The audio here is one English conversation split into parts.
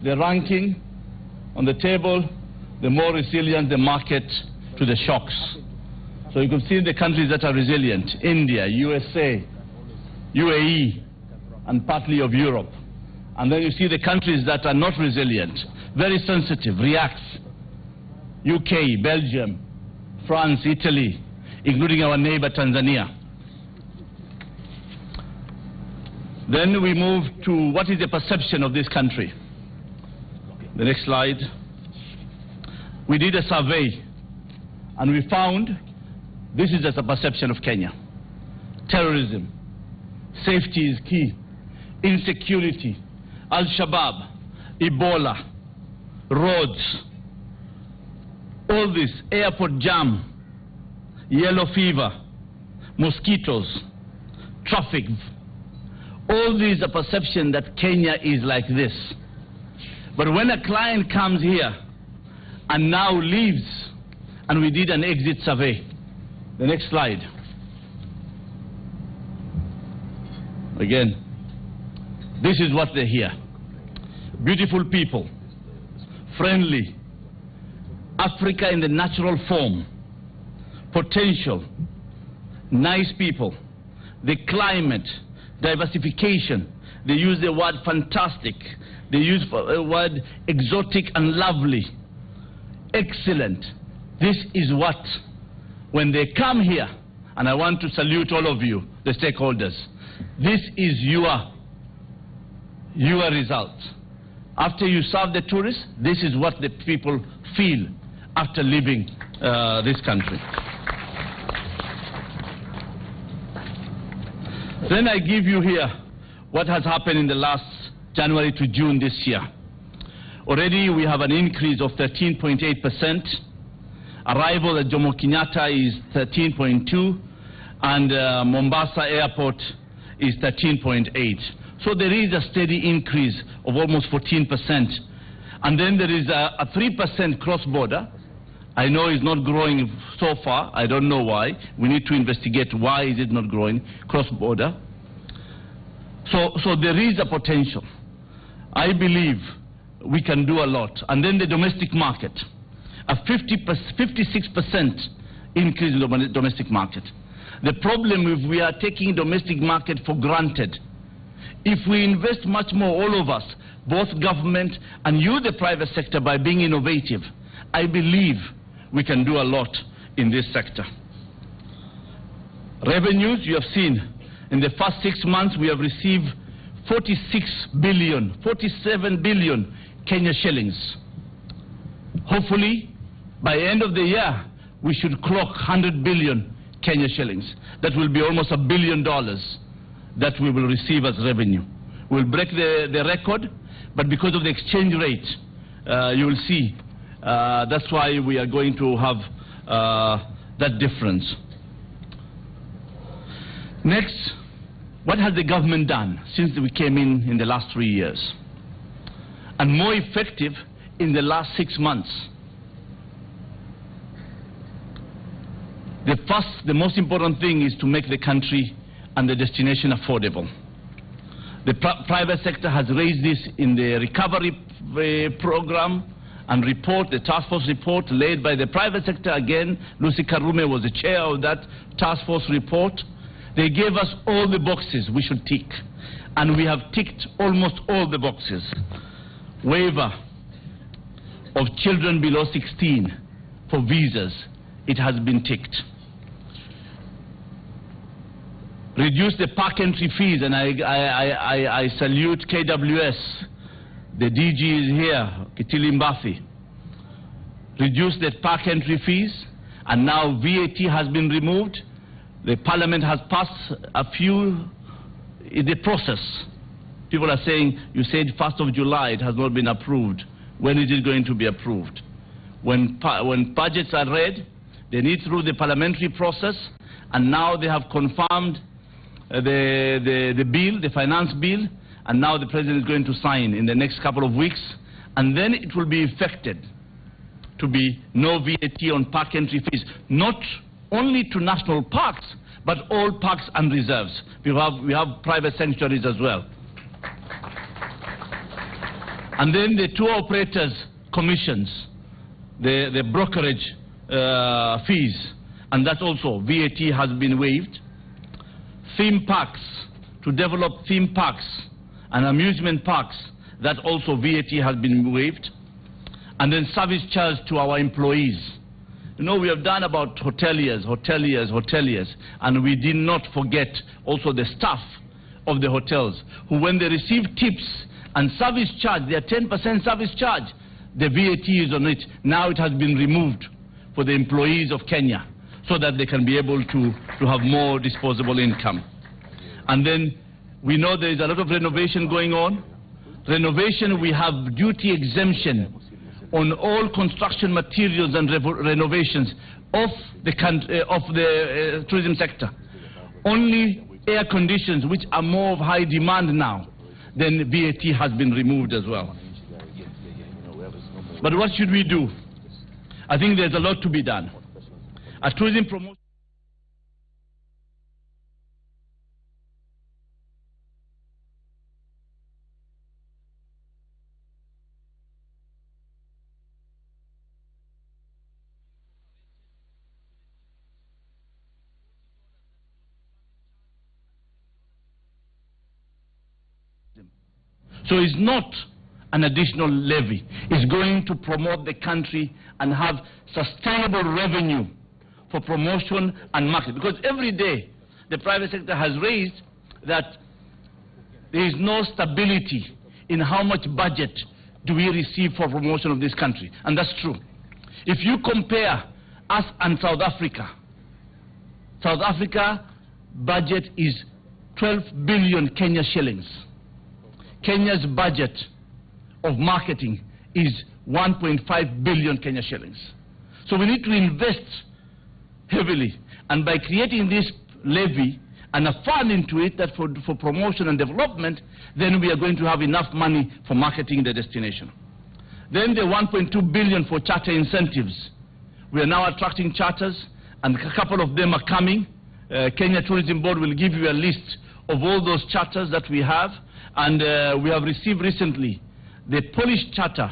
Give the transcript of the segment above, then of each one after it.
the ranking on the table, the more resilient the market to the shocks. So you can see the countries that are resilient: India, USA, UAE, and partly of Europe. And then you see the countries that are not resilient, very sensitive, reacts: UK, Belgium, France, Italy, including our neighbor Tanzania. Then we move to what is the perception of this country. The next slide. We did a survey and we found this is just a perception of Kenya. Terrorism, safety is key, insecurity, Al-Shabaab, Ebola, roads, all this, airport jam, yellow fever, mosquitoes, traffic. All these are perception that Kenya is like this. But when a client comes here and now leaves, and we did an exit survey. The next slide. Again, this is what they hear. Beautiful people, friendly, Africa in the natural form, potential, nice people, the climate, diversification. They use the word fantastic. They use the word exotic and lovely. Excellent. This is what, when they come here, and I want to salute all of you, the stakeholders, this is your result. After you serve the tourists, this is what the people feel after leaving this country. Then I give you here what has happened in the last January to June this year. Already we have an increase of 13.8%. Arrival at Jomo Kenyatta is 13.2%, and Mombasa Airport is 13.8%. So there is a steady increase of almost 14%. And then there is a 3% cross-border. I know it's not growing so far. I don't know why. We need to investigate why is it not growing cross-border. So there is a potential. I believe we can do a lot. And then the domestic market, a 56% increase in the domestic market. The problem is we are taking domestic market for granted. If we invest much more, all of us, both government and you, the private sector, by being innovative, I believe we can do a lot in this sector. Revenues, you have seen, in the first 6 months we have received 46 billion, 47 billion Kenya shillings. Hopefully, by the end of the year, we should clock 100 billion Kenya shillings. That will be almost $1 billion that we will receive as revenue. We'll break the record, but because of the exchange rate, you will see, that's why we are going to have that difference. Next, what has the government done since we came in the last 3 years? And more effective in the last 6 months. The most important thing is to make the country and the destination affordable. The private sector has raised this in the recovery program and report, the task force report led by the private sector again. Lucy Karume was the chair of that task force report. They gave us all the boxes we should tick, and we have ticked almost all the boxes. Waiver of children below 16 for visas, it has been ticked. Reduce the park entry fees, and I salute KWS. The DG is here, Kitili Mbathi. Reduce the park entry fees, and now VAT has been removed. The Parliament has passed a few in the process. People are saying, you said 1st of July, it has not been approved. When is it going to be approved? When budgets are read, they need through the parliamentary process, and now they have confirmed the bill, the finance bill, and now the President is going to sign in the next couple of weeks, and then it will be effected to be no VAT on park entry fees, not only to national parks, but all parks and reserves. We have private sanctuaries as well. And then the tour operators' commissions, the brokerage fees, and that also VAT has been waived. Theme parks, to develop theme parks and amusement parks, that also VAT has been waived. And then service charge to our employees. You know, we have done about hoteliers, and we did not forget also the staff of the hotels, who when they receive tips and service charge, their 10% service charge, the VAT is on it. Now it has been removed for the employees of Kenya, so that they can be able to have more disposable income. And then we know there is a lot of renovation going on. Renovation, we have duty exemption on all construction materials and renovations of the tourism sector. Only air conditions, which are more of high demand now, then VAT has been removed as well. But what should we do? I think there's a lot to be done. A tourism promotion. So it's not an additional levy. It's going to promote the country and have sustainable revenue for promotion and market. Because every day the private sector has raised that there is no stability in how much budget do we receive for promotion of this country. And that's true. If you compare us and South Africa budget is 12 billion Kenya shillings. Kenya's budget of marketing is 1.5 billion Kenya shillings. So we need to invest heavily. And by creating this levy and a fund into it that for promotion and development, then we are going to have enough money for marketing the destination. Then the 1.2 billion for charter incentives. We are now attracting charters, and a couple of them are coming. Kenya Tourism Board will give you a list of all those charters that we have. And we have received recently the Polish charter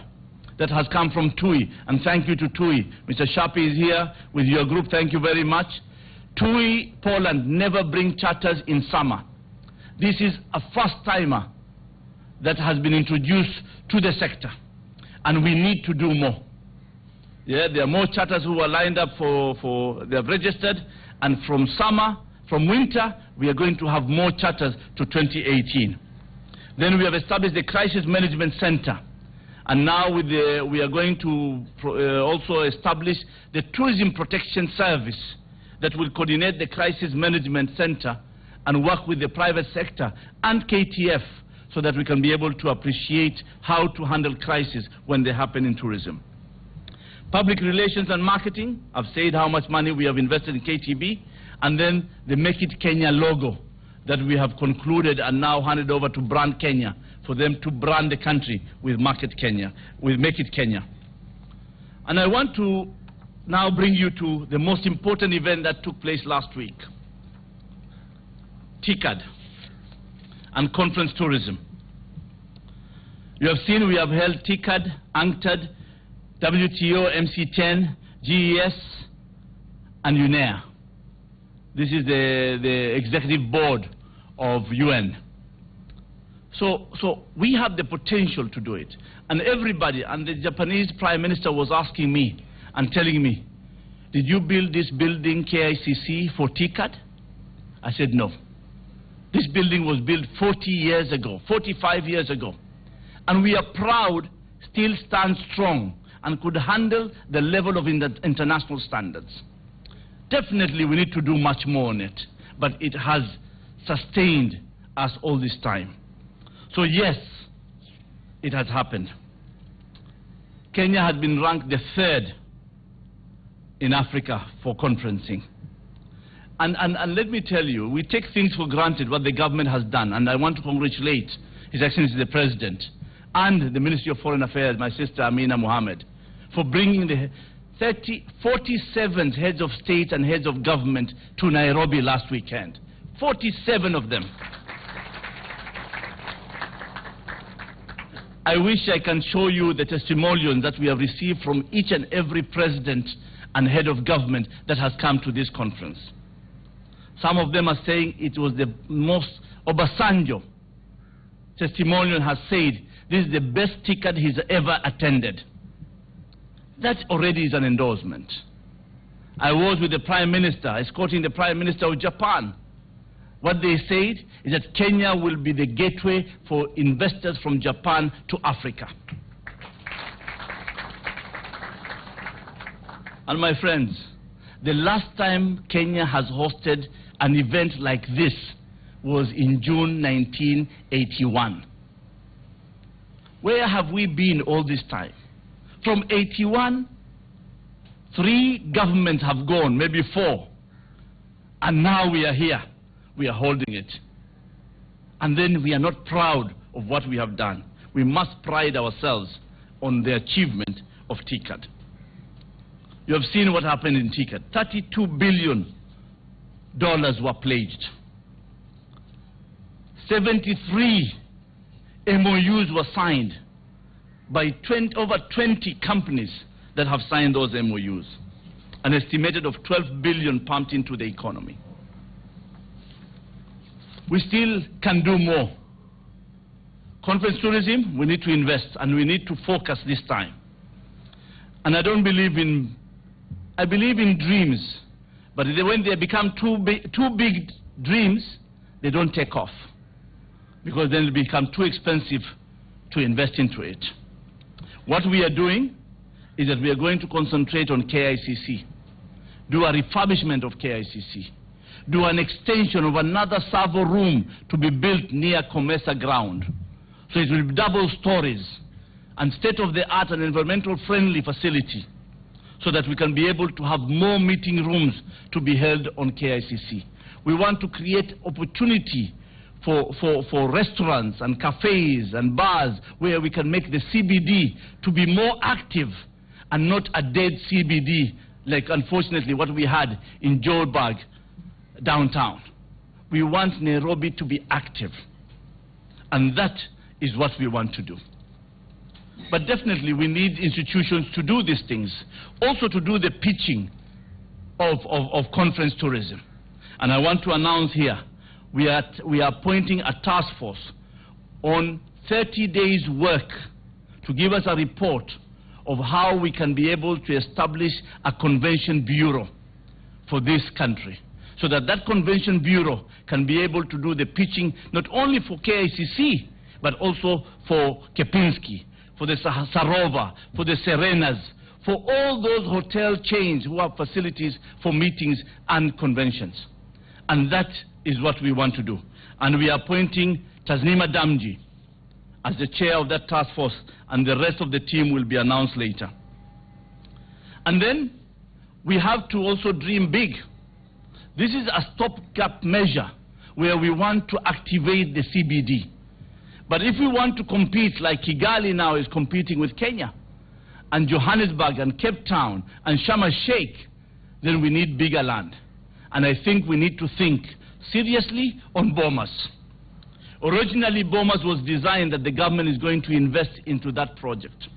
that has come from TUI. And thank you to TUI. Mr. Shapi is here with your group. Thank you very much. TUI Poland never bring charters in summer. This is a first-timer that has been introduced to the sector. And we need to do more. Yeah, there are more charters who are lined up they have registered. And from winter, we are going to have more charters to 2018. Then we have established the Crisis Management Center. And now we are going to also establish the Tourism Protection Service that will coordinate the Crisis Management Center and work with the private sector and KTF so that we can be able to appreciate how to handle crises when they happen in tourism. Public relations and marketing, I've said how much money we have invested in KTB, and then the Make It Kenya logo that we have concluded and now handed over to Brand Kenya for them to brand the country with Make It Kenya. And I want to now bring you to the most important event that took place last week. TICAD and conference tourism. You have seen we have held TICAD, UNCTAD, WTO, MC10, GES, and UNEA. This is the executive board of UN. So we have the potential to do it. And everybody, and the Japanese Prime Minister was asking me and telling me, did you build this building, KICC, for TICAD? I said no. This building was built 40 years ago, 45 years ago. And we are proud, still stand strong, and could handle the level of international standards. Definitely we need to do much more on it, but it has sustained us all this time. So yes, it has happened. Kenya had been ranked the 3rd in Africa for conferencing. And let me tell you, we take things for granted what the government has done, and I want to congratulate His Excellency the President and the Ministry of Foreign Affairs, my sister Amina Mohammed, for bringing the 47 heads of state and heads of government to Nairobi last weekend. 47 of them. I wish I can show you the testimonials that we have received from each and every president and head of government that has come to this conference. Some of them are saying it was the most, Obasanjo testimonial has said, this is the best TICAD he's ever attended. That already is an endorsement. I was with the Prime Minister, escorting the Prime Minister of Japan. What they said is that Kenya will be the gateway for investors from Japan to Africa. And my friends, the last time Kenya has hosted an event like this was in June 1981. Where have we been all this time? From 81, 3 governments have gone, maybe 4. And now we are here. We are holding it. And then we are not proud of what we have done. We must pride ourselves on the achievement of TICAD. You have seen what happened in TICAD. $32 billion were pledged. 73 MOUs were signed by over 20 companies that have signed those MOUs. An estimated of 12 billion pumped into the economy. We still can do more. Conference tourism, we need to invest and we need to focus this time. And I don't believe in, I believe in dreams, but when they become too big dreams, they don't take off, because then it become too expensive to invest into it. What we are doing is that we are going to concentrate on KICC, do a refurbishment of KICC, do an extension of another server room to be built near Comesa ground. So it will be double stories and state-of-the-art and environmental-friendly facility, so that we can be able to have more meeting rooms to be held on KICC. We want to create opportunity for restaurants and cafes and bars where we can make the CBD to be more active and not a dead CBD like unfortunately what we had in Joburg downtown. We want Nairobi to be active, and that is what we want to do. But definitely we need institutions to do these things, also to do the pitching of conference tourism. And I want to announce here, we are appointing a task force on 30 days work to give us a report of how we can be able to establish a convention bureau for this country, so that that convention bureau can be able to do the pitching not only for KICC, but also for Kempinski, for the Sarova, for the Serenas, for all those hotel chains who have facilities for meetings and conventions. And that is what we want to do. And we are appointing Tasnima Damji as the chair of that task force, and the rest of the team will be announced later. And then we have to also dream big. This is a stopgap measure where we want to activate the CBD. But if we want to compete like Kigali now is competing with Kenya, and Johannesburg and Cape Town and Sharm el-Sheikh, then we need bigger land. And I think we need to think seriously on Bomas. Originally, Bomas was designed that the government is going to invest into that project.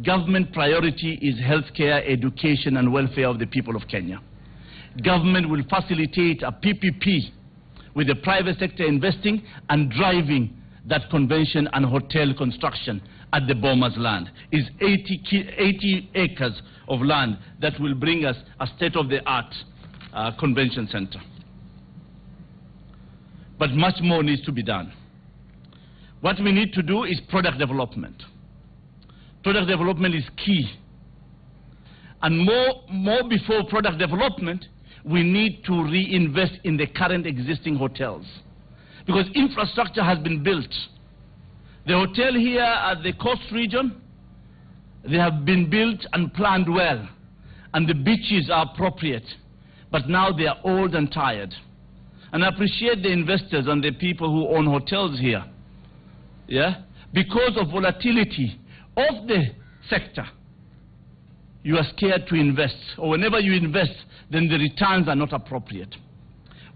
Government priority is healthcare, education, and welfare of the people of Kenya. Government will facilitate a PPP with the private sector investing and driving that convention and hotel construction at the Bomas land. Is 80 acres of land that will bring us a state-of-the-art convention center. But much more needs to be done. What we need to do is product development. Product development is key. And more before product development, we need to reinvest in the current existing hotels, because infrastructure has been built. The hotel here at the coast region, they have been built and planned well, and the beaches are appropriate, but now they are old and tired. And I appreciate the investors and the people who own hotels here. Yeah? Because of volatility of the sector, you are scared to invest, or whenever you invest, then the returns are not appropriate.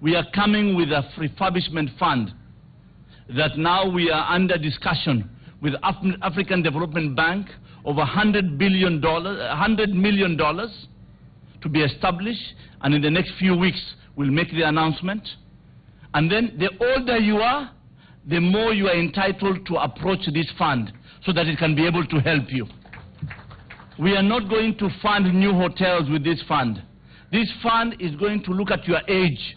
We are coming with a refurbishment fund that now we are under discussion with African Development Bank of $100 million to be established, and in the next few weeks we'll make the announcement. And then the older you are, the more you are entitled to approach this fund so that it can be able to help you. We are not going to fund new hotels with this fund. This fund is going to look at your age.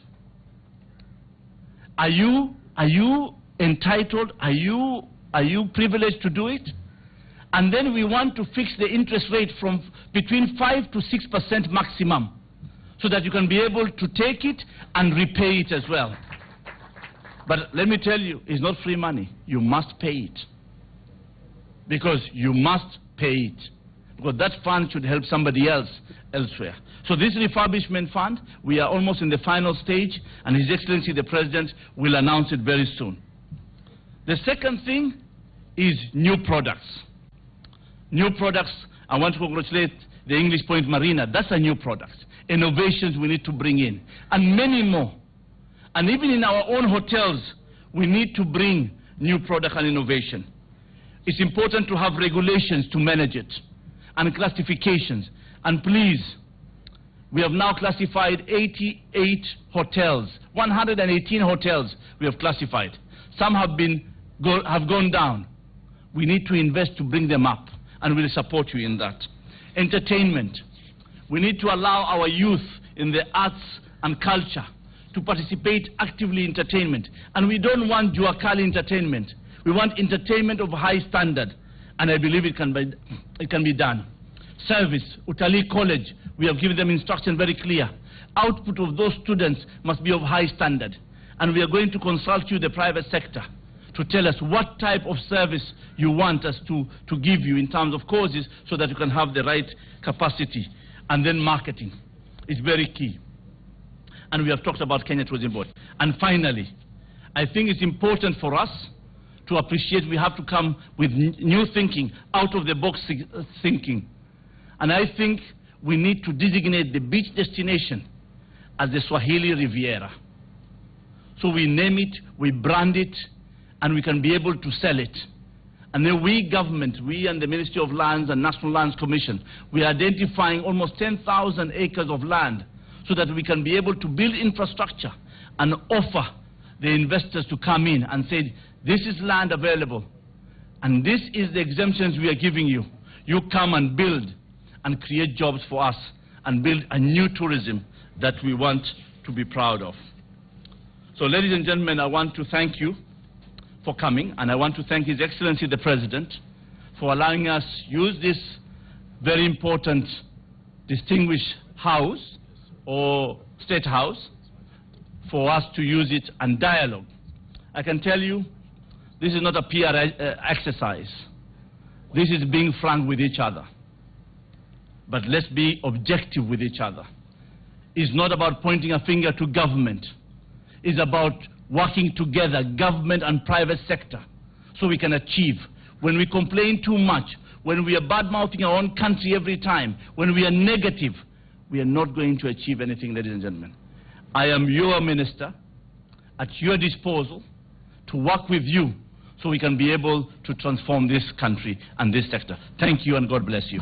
Are you entitled? Are you privileged to do it? And then we want to fix the interest rate from between 5 to 6% maximum, so that you can be able to take it and repay it as well. But let me tell you, it's not free money. You must pay it. Because you must pay it. Because that fund should help somebody else elsewhere. So this refurbishment fund, we are almost in the final stage, and His Excellency the President will announce it very soon. The second thing is new products. New products, I want to congratulate the English Point Marina. That's a new product. Innovations we need to bring in, and many more. And even in our own hotels, we need to bring new product and innovation. It's important to have regulations to manage it, and classifications. And please, we have now classified 88 hotels, 118 hotels we have classified. Some have gone down. We need to invest to bring them up, and we'll support you in that. Entertainment. We need to allow our youth in the arts and culture to participate actively in entertainment. And we don't want Juakali entertainment. We want entertainment of high standard, and I believe it can be done. Service, Utalii College, we have given them instruction very clear. Output of those students must be of high standard. And we are going to consult you, the private sector, to tell us what type of service you want us to give you in terms of courses, so that you can have the right capacity. And then marketing is very key. And we have talked about Kenya Tourism Board. And finally, I think it's important for us to appreciate we have to come with new thinking, out of the box thinking. And I think we need to designate the beach destination as the Swahili Riviera. So we name it, we brand it, and we can be able to sell it. And then we government, we and the Ministry of Lands and National Lands Commission, we are identifying almost 10,000 acres of land, so that we can be able to build infrastructure and offer the investors to come in and say, this is land available, and this is the exemptions we are giving you. You come and build and create jobs for us and build a new tourism that we want to be proud of. So ladies and gentlemen, I want to thank you for coming, and I want to thank His Excellency the President for allowing us use this very important, distinguished house or State House for us to use it and dialogue. I can tell you, this is not a PR exercise. This is being frank with each other. But let's be objective with each other. It's not about pointing a finger to government. It's about working together, government and private sector, so we can achieve. When we complain too much, when we are bad-mouthing our own country every time, when we are negative, we are not going to achieve anything, ladies and gentlemen. I am your minister, at your disposal, to work with you so we can be able to transform this country and this sector. Thank you, and God bless you.